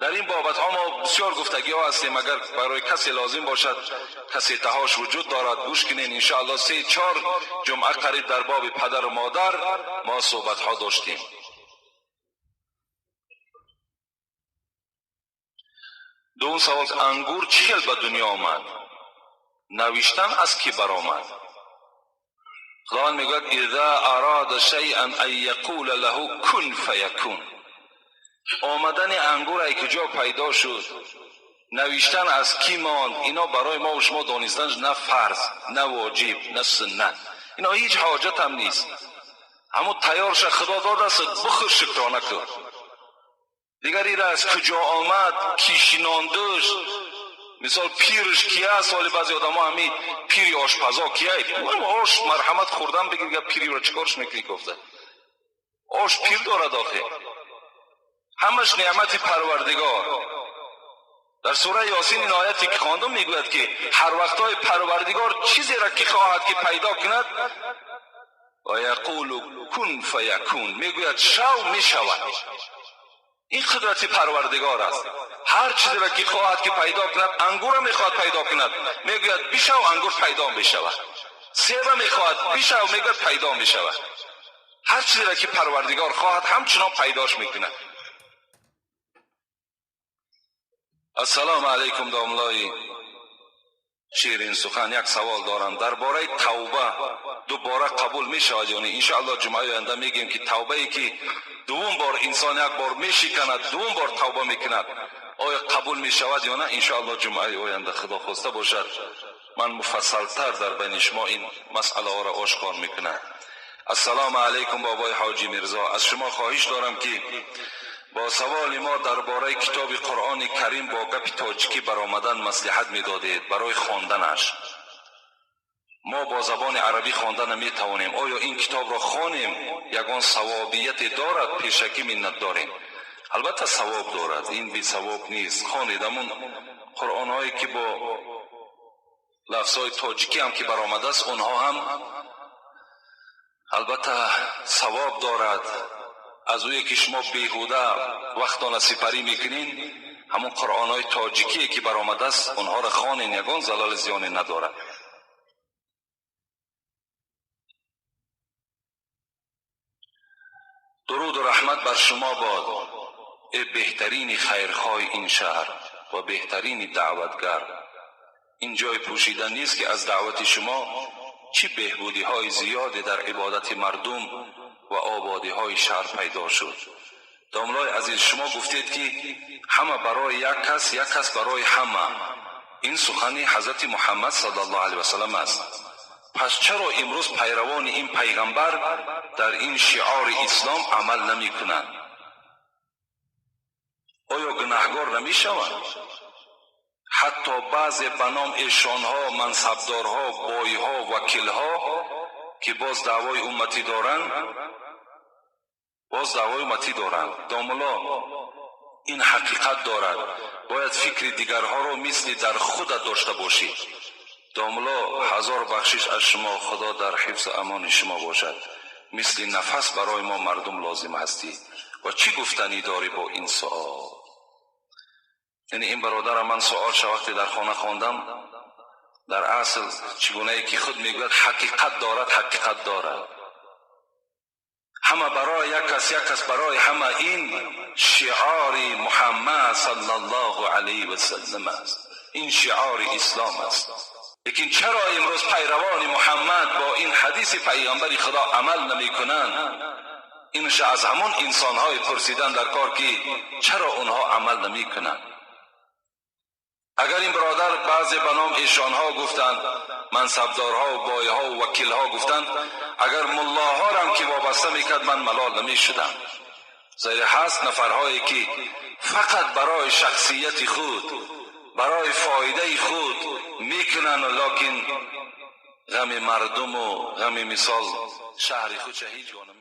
در این بابت ها ما بسیار گفتگی ها هستیم. اگر برای کسی لازم باشد، کسی تهاش وجود دارد، گوش کنین. انشاءالله 3-4 جمعه قریب در باب پدر و مادر ما صحبت ها داشتیم. دوم سوال، انگور چی به دنیا آمد؟ نوشتن از کی برآمد؟ خداوند میگوید اذا اراد شیئا ان یقول له کن فیکون. آمدن انگور ای کجا پیدا شد، نوشتن از کی ماند، اینا برای ما و شما دانستنش نه فرض، نه واجب، نه سنت، اینا هیچ حاجت هم نیست. همون تیارش خدا داده است، بخور شکرانه کن. دیگر این از کجا آمد، کی شناندش، مثال پیرش کیه است؟ ولی بعضی آدم ها همین پیری آشپزا کیه؟ آش مرحمت خوردن بگیر یا پیری را چکارش میکنی گفته؟ آش پیر دارد آخه، همش نعمت پروردگار. در سوره یاسین این آیتی که خواندم میگوید که هر وقتای پروردگار چیزی را که خواهد که پیدا کند و یقول کن فیکون، میگوید شو میشود. این قدرت پروردگار است. هر چیزی را که خواهد که پیدا کند، انگور میخواد پیدا کند میگوید بشو، انگور پیدا میشود. سیب میخواد بشو، میگوید پیدا میشود. هر چیزی را که پروردگار خواهد همچنان پیداش میکند. السلام علیکم داملای شیرین سخن. یک سوال دارم درباره توبه، دوباره قبول می شود یا نه؟ انشاءالله جمعه آینده میگیم که توبه ای که دوم بار انسان یک بار میشکند، دوم بار توبه میکند، آیا قبول می شود یا نه؟ انشاءالله جمعه آینده خدا خواسته باشد من مفصلتر در بین شما این مسئله ها را آشکار میکنم. السلام علیکم بابای حاجی میرزا، از شما خواهش دارم که با سوال ما درباره کتاب قرآن کریم با گپ تاجیکی برآمدن مصلحت میدادید برای خواندنش. ما با زبان عربی خواندن نمیتوانیم. آیا این کتاب را خوانیم یگان ثوابیت دارد؟ پیشکی منت داریم. البته ثواب دارد، این بی ثواب نیست. خوانید. همون قرآن هایی که با لفظ های تاجیکی هم که برآمده است اونها هم البته ثواب دارد. از اوی که شما بیهوده وقتان سپری میکنین، همون قرآن های تاجیکی که برآمده است اونها را خوانین، یگان زلال زیانی ندارد. درود و رحمت بر شما باد ای بهترین خیرخواه این شهر و بهترین دعوتگر. این جای پوشیدن نیست که از دعوت شما چی بهبودی های زیادی در عبادت مردم و آبادی های شهر پیدا شد. داملای عزیز، شما گفتید که همه برای یک کس، یک کس برای همه. این سخنی حضرت محمد صلی الله علیه و سلم است. پس چرا امروز پیروان این پیغمبر در این شعار اسلام عمل نمی کنند؟ آیا گناهگار نمی شوند؟ حتی بعض بنام ایشانها، منصبدارها، بایها، وکیلها که باز دعوای امتی دارند، داملا این حقیقت دارد. باید فکر دیگرها را مثل در خود داشته باشید. داملا هزار بخشش از شما، خدا در حفظ امان شما باشد. مثل نفس برای ما مردم لازم هستی. و چی گفتنی داری با این سوال؟ یعنی این برادر من سوال شد وقتی در خانه خواندم، در اصل چگونه ای که خود میگوید حقیقت دارد. همه برای یک کس برای همه، این شعار محمد صلی الله علیه و سلم است. این شعار اسلام است. لیکن چرا امروز پیروان محمد با این حدیث پیامبر خدا عمل نمی کنند؟ اینش از همون انسان های پرسیدن در کار که چرا اونها عمل نمی کنند. اگر این برادر بعضی بنام ایشان ها گفتند، منصبدارها و بایها و وکیلها گفتند، اگر ملاها را که وابسته میکرد من ملال نمی شدم. زیر هست نفرهایی که فقط برای شخصیت خود، برای فایده خود میکنن، لکن غم مردم و غم مثال شهر خود هیچ گونه